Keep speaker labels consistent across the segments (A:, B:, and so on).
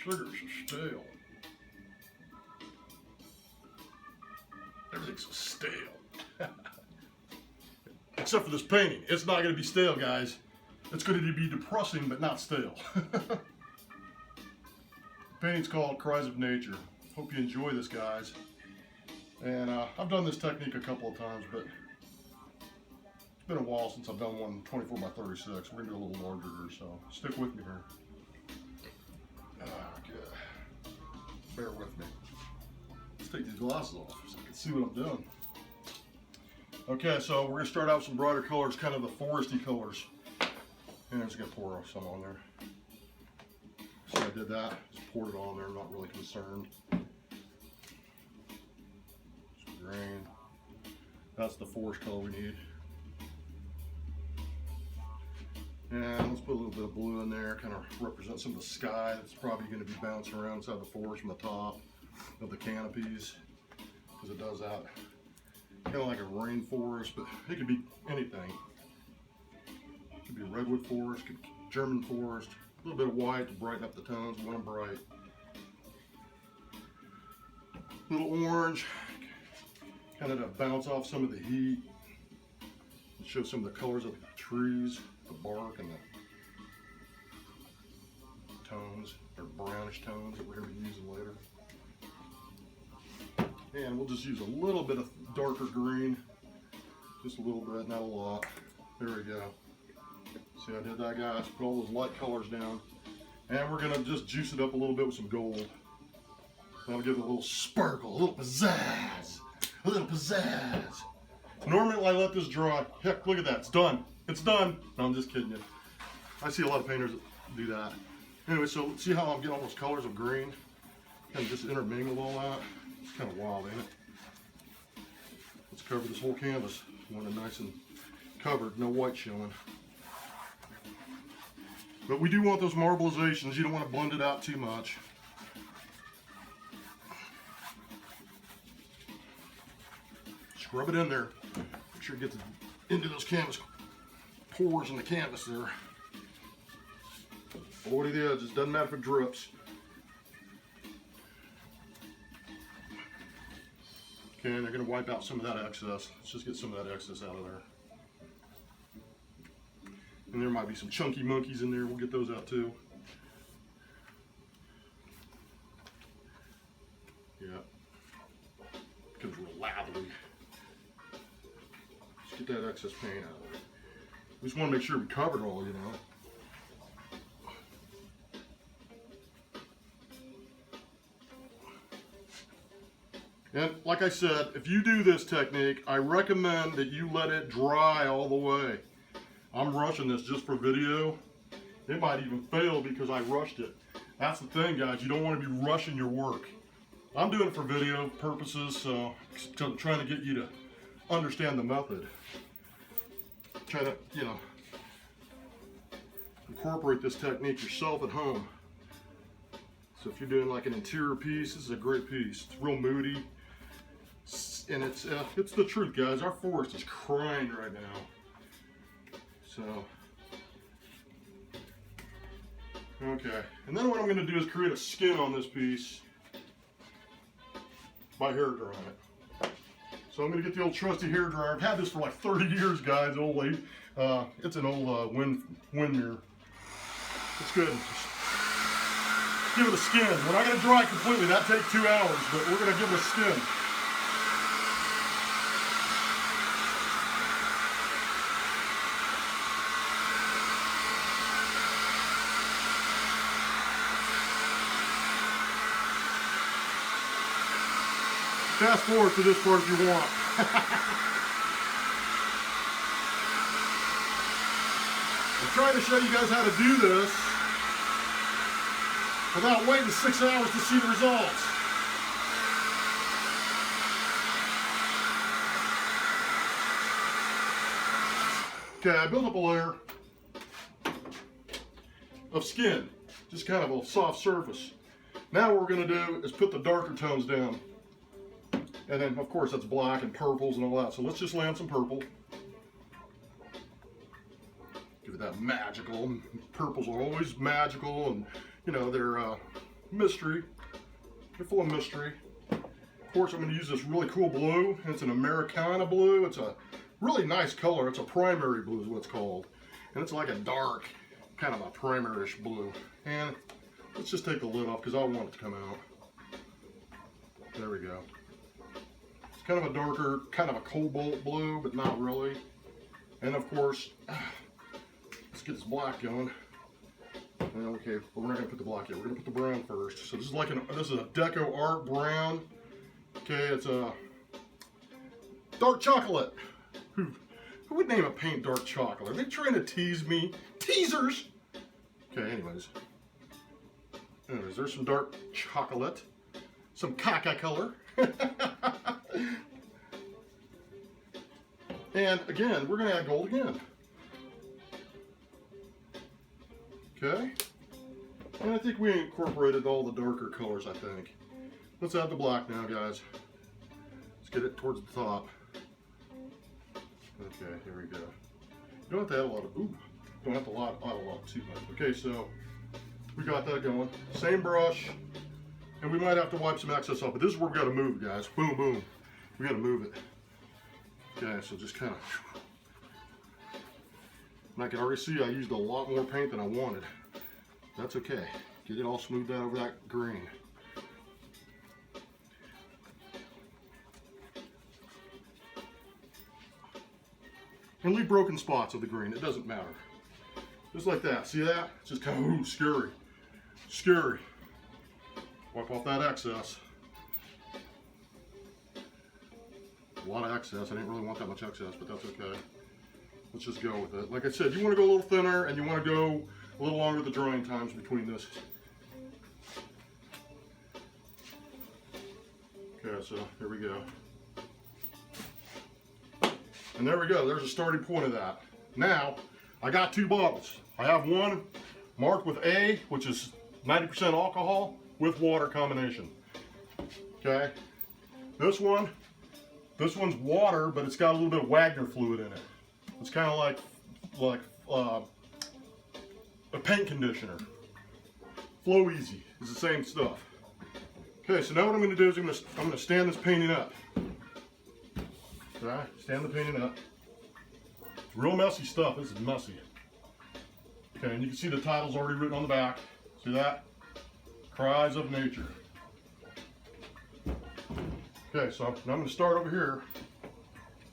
A: sugars are stale. Everything's so stale. Except for this painting. It's not going to be stale, guys. It's going to be depressing, but not stale. The painting's called Cries of Nature. Hope you enjoy this, guys. And I've done this technique a couple of times, but it's been a while since I've done one 24 by 36. We're going to do a little larger here, so stick with me here. Okay. Bear with me. Let's take these glasses off so I can see what I'm doing. Okay, so we're going to start out with some brighter colors, kind of the foresty colors. And I'm just going to pour some on there. So I did that, just poured it on there, I'm not really concerned. Some green. That's the forest color we need. And let's put a little bit of blue in there, kind of represent some of the sky that's probably going to be bouncing around inside the forest from the top of the canopies, because it does that. Kind of like a rainforest, but it could be anything. It could be redwood forest, could be German forest. A little bit of white to brighten up the tones. We want them bright. A little orange, kind of to bounce off some of the heat. And show some of the colors of the trees, the bark, and the tones, or brownish tones that we're going to be using later. And we'll just use a little bit of darker green, just a little bit, not a lot. There we go. See, I did that, guys. Put all those light colors down. And we're going to just juice it up a little bit with some gold. That'll give it a little sparkle, a little pizzazz. A little pizzazz. Normally I let this dry. Heck, look at that. It's done. It's done. No, I'm just kidding you. I see a lot of painters that do that. Anyway, so see how I'm getting all those colors of green? Kind of just intermingled all that. It's kind of wild, ain't it? Let's cover this whole canvas. We want it nice and covered, no white showing. But we do want those marbleizations. You don't want to blend it out too much. Scrub it in there. Make sure it gets into those canvas pores in the canvas there. Avoid the edges. Doesn't matter if it drips. Okay, and they're going to wipe out some of that excess. Let's just get some of that excess out of there. And there might be some chunky monkeys in there. We'll get those out too. Yeah. Becomes real lathery. Let's get that excess paint out of there. We just want to make sure we cover it all, you know. And like I said, if you do this technique, I recommend that you let it dry all the way. I'm rushing this just for video. It might even fail because I rushed it. That's the thing, guys. You don't want to be rushing your work. I'm doing it for video purposes, so I'm trying to get you to understand the method. Try to, you know, incorporate this technique yourself at home. So if you're doing like an interior piece, this is a great piece. It's real moody. And it's the truth, guys. Our forest is crying right now. So, okay. And then what I'm going to do is create a skin on this piece by hair drying it. So I'm going to get the old trusty hair dryer. I've had this for like 30 years, guys. Old lady. It's an old wind mirror. It's good. Just give it a skin. We're not going to dry it completely. That takes 2 hours, but we're going to give it a skin. Fast forward to this part if you want. I'm trying to show you guys how to do this without waiting 6 hours to see the results. Okay, I built up a layer of skin, just kind of a soft surface. Now what we're going to do is put the darker tones down. And then, of course, that's black and purples and all that. So let's just lay on some purple. Give it that magical. Purples are always magical, and you know they're mystery. They're full of mystery. Of course, I'm going to use this really cool blue. It's an Americana blue. It's a really nice color. It's a primary blue is what it's called. And it's like a dark, kind of a primary-ish blue. And let's just take the lid off because I want it to come out. There we go. It's kind of a darker, kind of a cobalt blue, but not really. And of course, let's get this black going. Okay, but we're not going to put the black yet. We're going to put the brown first. So this is like this is a Deco Art brown. Okay, it's a dark chocolate. Who would name a paint dark chocolate? Are they trying to tease me? Teasers! Okay, anyways, there's some dark chocolate. Some caca color. And again, we're going to add gold again. Okay. And I think we incorporated all the darker colors, I think. Let's add the black now, guys. Let's get it towards the top. Okay, here we go. You don't have to add a lot of, don't have to add a lot too much. Okay, so we got that going. Same brush. And we might have to wipe some excess off, but this is where we got to move, guys. Boom, boom. We got to move it. Okay, so just kind of. And I can already see I used a lot more paint than I wanted. That's okay. Get it all smoothed out over that green. And leave broken spots of the green. It doesn't matter. Just like that. See that? It's just kind of scary. Scary. Wipe off that excess. A lot of excess. I didn't really want that much excess, but that's okay. Let's just go with it. Like I said, you want to go a little thinner and you want to go a little longer the drying times between this. Okay, so here we go. And there we go. There's a starting point of that. Now, I got two bottles. I have one marked with A, which is 90% alcohol with water combination. Okay. This one's water, but it's got a little bit of Wagner fluid in it. It's kind of like a paint conditioner. Flow Easy. It's the same stuff. Okay, so now what I'm going to do is I'm going to stand this painting up. Okay, stand the painting up. It's real messy stuff. This is messy. Okay, and you can see the title's already written on the back. See that? Cries of Nature. Okay, so now I'm going to start over here.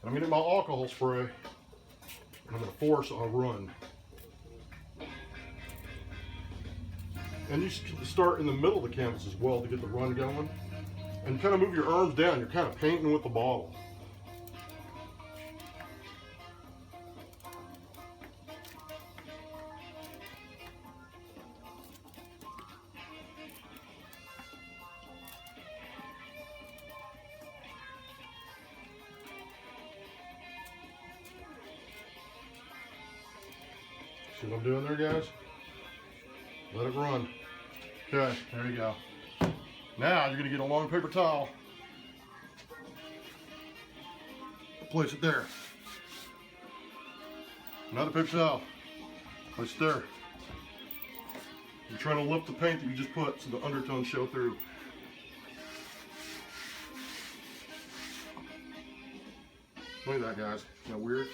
A: I'm going to get my alcohol spray. And I'm going to force a run. And you start in the middle of the canvas as well to get the run going. And kind of move your arms down. You're kind of painting with the bottle. See what I'm doing there, guys? Let it run. Okay, there you go. Now you're gonna get a long paper towel. Place it there. Another paper towel. Place it there. You're trying to lift the paint that you just put so the undertones show through. Look at that, guys. Isn't that weird?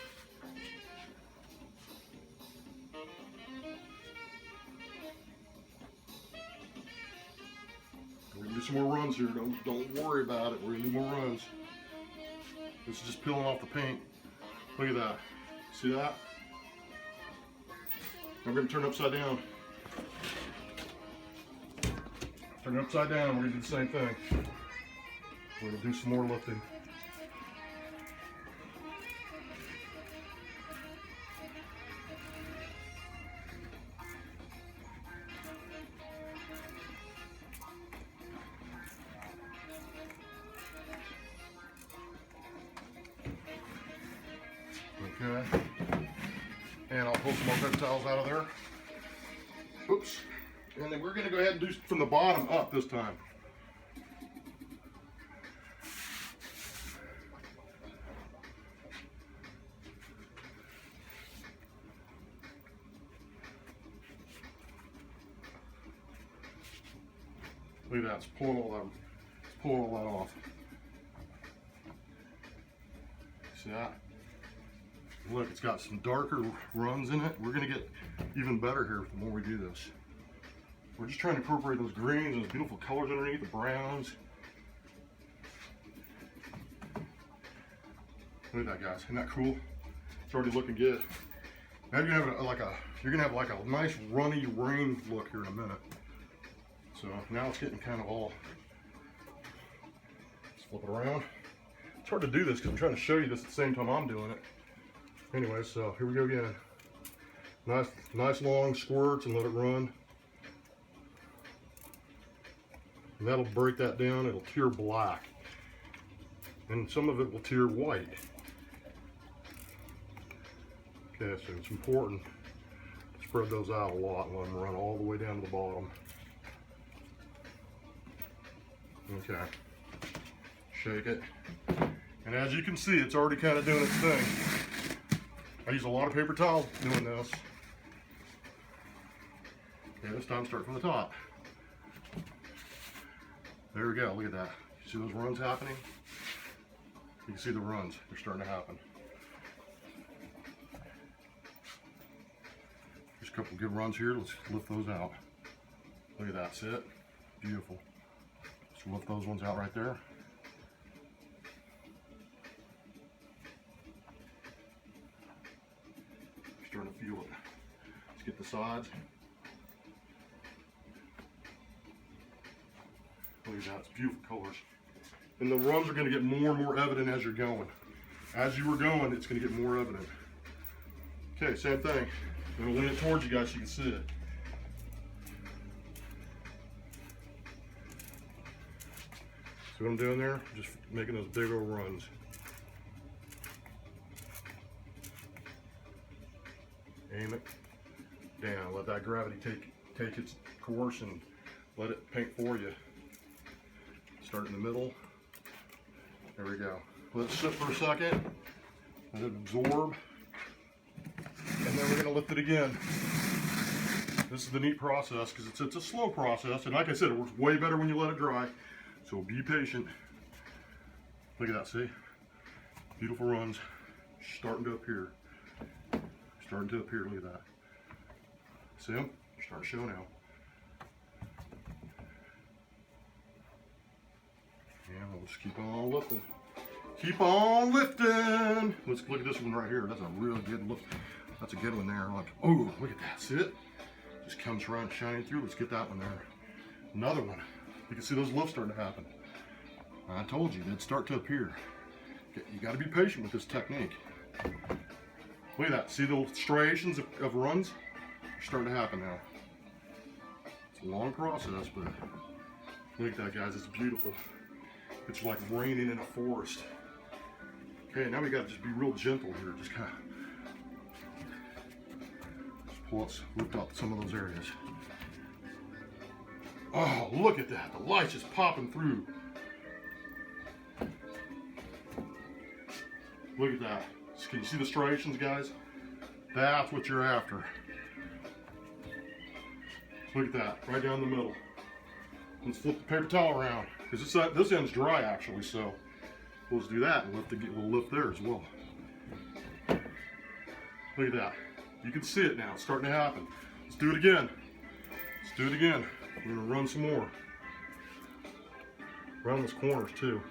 A: We're gonna do some more runs here. Don't worry about it. We're gonna do more runs. This is just peeling off the paint. Look at that. See that? I'm gonna turn it upside down. Turn it upside down. We're gonna do the same thing. We're gonna do some more lifting. Okay, and I'll pull some more paper towels out of there. Oops. And then we're going to go ahead and do from the bottom up this time. Look at that, it's pulling all that off. See that? Look, it's got some darker runs in it. We're gonna get even better here the more we do this. We're just trying to incorporate those greens and those beautiful colors underneath, the browns. Look at that, guys. Isn't that cool? It's already looking good. Now you're gonna have like a nice runny rain look here in a minute. So now it's getting kind of all. Let's flip it around. It's hard to do this because I'm trying to show you this at the same time I'm doing it. Anyway, so here we go again. Nice long squirts and let it run. And that'll break that down. It'll tear black. And some of it will tear white. Okay, so it's important to spread those out a lot and let them run all the way down to the bottom. Okay, shake it. And as you can see, it's already kind of doing its thing. I use a lot of paper towels doing this. Okay, this time start from the top. There we go, look at that. You see those runs happening? You can see the runs, they're starting to happen. There's a couple good runs here, let's lift those out. Look at that, that's it. Beautiful. Let's lift those ones out right there. Starting to feel it. Let's get the sides. Look at that, it's beautiful colors. And the runs are going to get more and more evident as you're going. As you were going, it's going to get more evident. Okay, same thing. I'm going to lean it towards you guys so you can see it. See what I'm doing there? Just making those big old runs. Aim it down. Let that gravity take its course and let it paint for you. Start in the middle. There we go. Let it sit for a second. Let it absorb. And then we're going to lift it again. This is the neat process because it's a slow process. And like I said, it works way better when you let it dry. So be patient. Look at that, see? Beautiful runs. Starting to appear. Starting to appear, look at that. See them? They're starting to show now. And we'll just keep on lifting. Keep on lifting. Let's look at this one right here. That's a real good look. That's a good one there. Like, oh, look at that. See it? Just comes around shining through. Let's get that one there. Another one. You can see those lifts starting to happen. I told you, they'd start to appear. You got to be patient with this technique. Look at that. See the striations of runs? They're starting to happen now. It's a long process, but look at that, guys. It's beautiful. It's like raining in a forest. Okay, now we got to just be real gentle here. Just kind of let's lift up some of those areas. Oh, look at that. The light's just popping through. Look at that. Can you see the striations, guys? That's what you're after. Look at that, right down the middle. Let's flip the paper towel around, because this end's dry actually, so we'll just do that and we'll lift there as well. Look at that. You can see it now, it's starting to happen. Let's do it again. Let's do it again. We're gonna run some more. Around those corners too.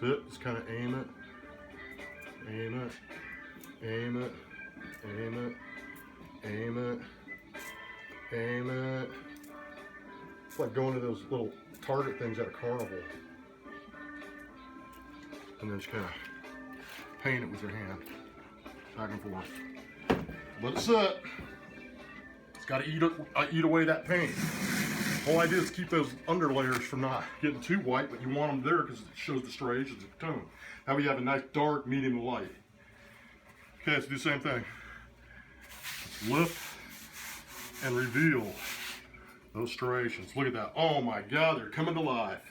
A: See it? Just kind of aim it. Aim it. Aim it. Aim it. Aim it. Aim it. It's like going to those little target things at a carnival. And then just kind of paint it with your hand. Back and forth. Let it sit. It's got to eat away that paint. The whole idea is to keep those underlayers from not getting too white, but you want them there because it shows the striations of the tone. Now we have a nice dark, medium light. Okay, let's do the same thing. Let's lift and reveal those striations. Look at that. Oh my God, they're coming to life.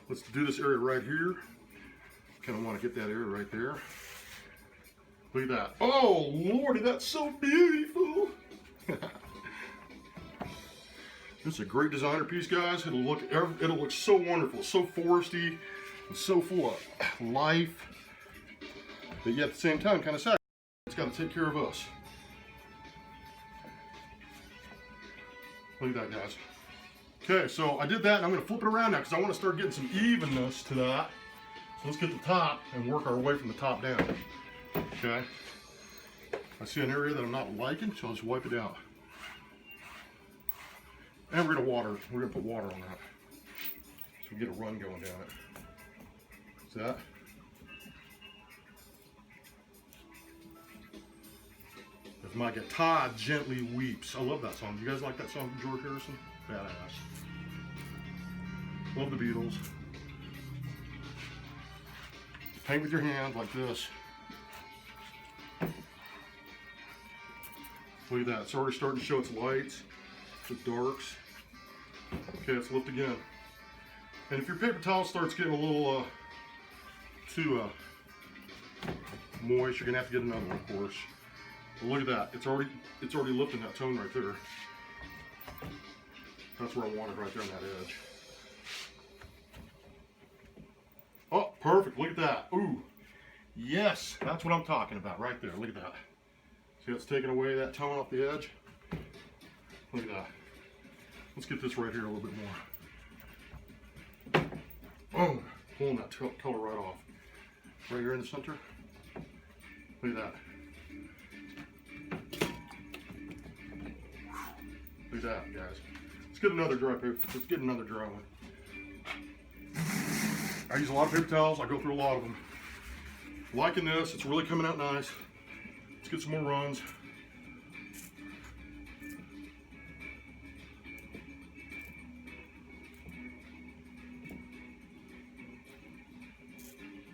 A: Let's do this area right here. Kind of want to get that area right there. Look at that. Oh Lordy, that's so beautiful. This is a great designer piece, guys. It'll look so wonderful, so foresty, and so full of life, but yet at the same time kind of sad. It's got to take care of us. Look at that, guys. Okay, so I did that, and I'm going to flip it around now because I want to start getting some evenness to that. So let's get the top and work our way from the top down. Okay. I see an area that I'm not liking, so I'll just wipe it out. And we're gonna put water on that. So we get a run going down it. See that? As my guitar gently weeps. I love that song. You guys like that song from George Harrison? Badass. Love the Beatles. Paint with your hand like this. Look at that. It's already starting to show its lights, its darks. Okay, let's lift again. And if your paper towel starts getting a little too moist, you're gonna have to get another one, of course. But look at that. It's already lifting that tone right there. That's where I want it, right there on that edge. Oh, perfect. Look at that. Ooh. Yes, that's what I'm talking about right there. Look at that. See, it's taking away that tone off the edge. Look at that. Let's get this right here a little bit more. Boom. Pulling that color right off. Right here in the center. Look at that. Look at that, guys. Let's get another dry paper. Let's get another dry one. I use a lot of paper towels. I go through a lot of them. Liking this. It's really coming out nice. Let's get some more runs.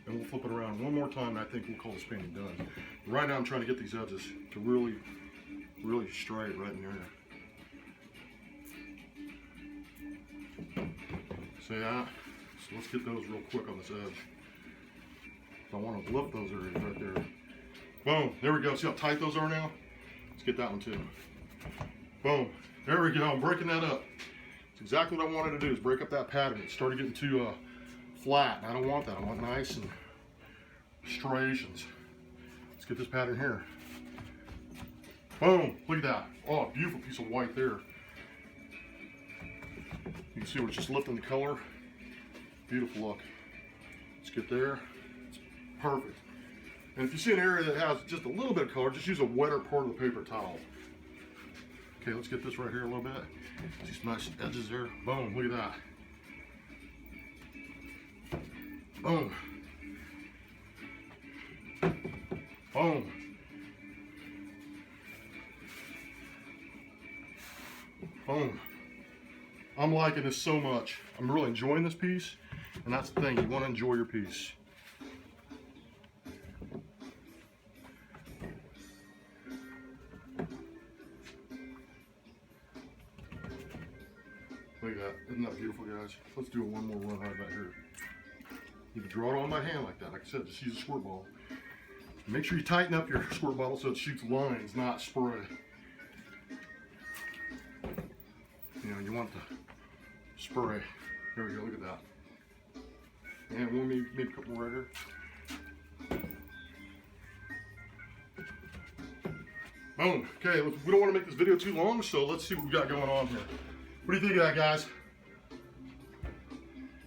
A: And we'll flip it around one more time, and I think we'll call this painting done. Right now I'm trying to get these edges to really straight right in there. See that? So let's get those real quick on this edge. So I want to lift those areas right there. Boom, there we go. See how tight those are now? Let's get that one too. Boom, there we go. I'm breaking that up. It's exactly what I wanted to do, is break up that pattern. It started getting too flat, and I don't want that. I want nice and striations. Let's get this pattern here. Boom, look at that. Oh, beautiful piece of white there. You can see we're just lifting the color. Beautiful look. Let's get there. It's perfect. And if you see an area that has just a little bit of color, just use a wetter part of the paper towel. Okay, let's get this right here a little bit. See some nice edges there. Boom, look at that. Boom. Boom. Boom. I'm liking this so much. I'm really enjoying this piece, and that's the thing, you want to enjoy your piece. Look at that. Isn't that beautiful, guys? Let's do one more run right about here. You can draw it on my hand like that. Like I said, just use a squirt bottle. Make sure you tighten up your squirt bottle so it shoots lines, not spray. You know, you want the spray. There we go, look at that. And we'll maybe a couple more right here. Boom. Okay, we don't want to make this video too long, so let's see what we got going on here. What do you think of that, guys?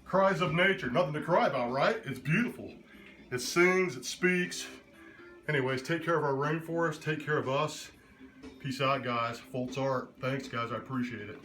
A: Cries of nature. Nothing to cry about, right? It's beautiful. It sings, it speaks. Anyways, take care of our rainforest, take care of us. Peace out, guys. Foltz Art. Thanks, guys. I appreciate it.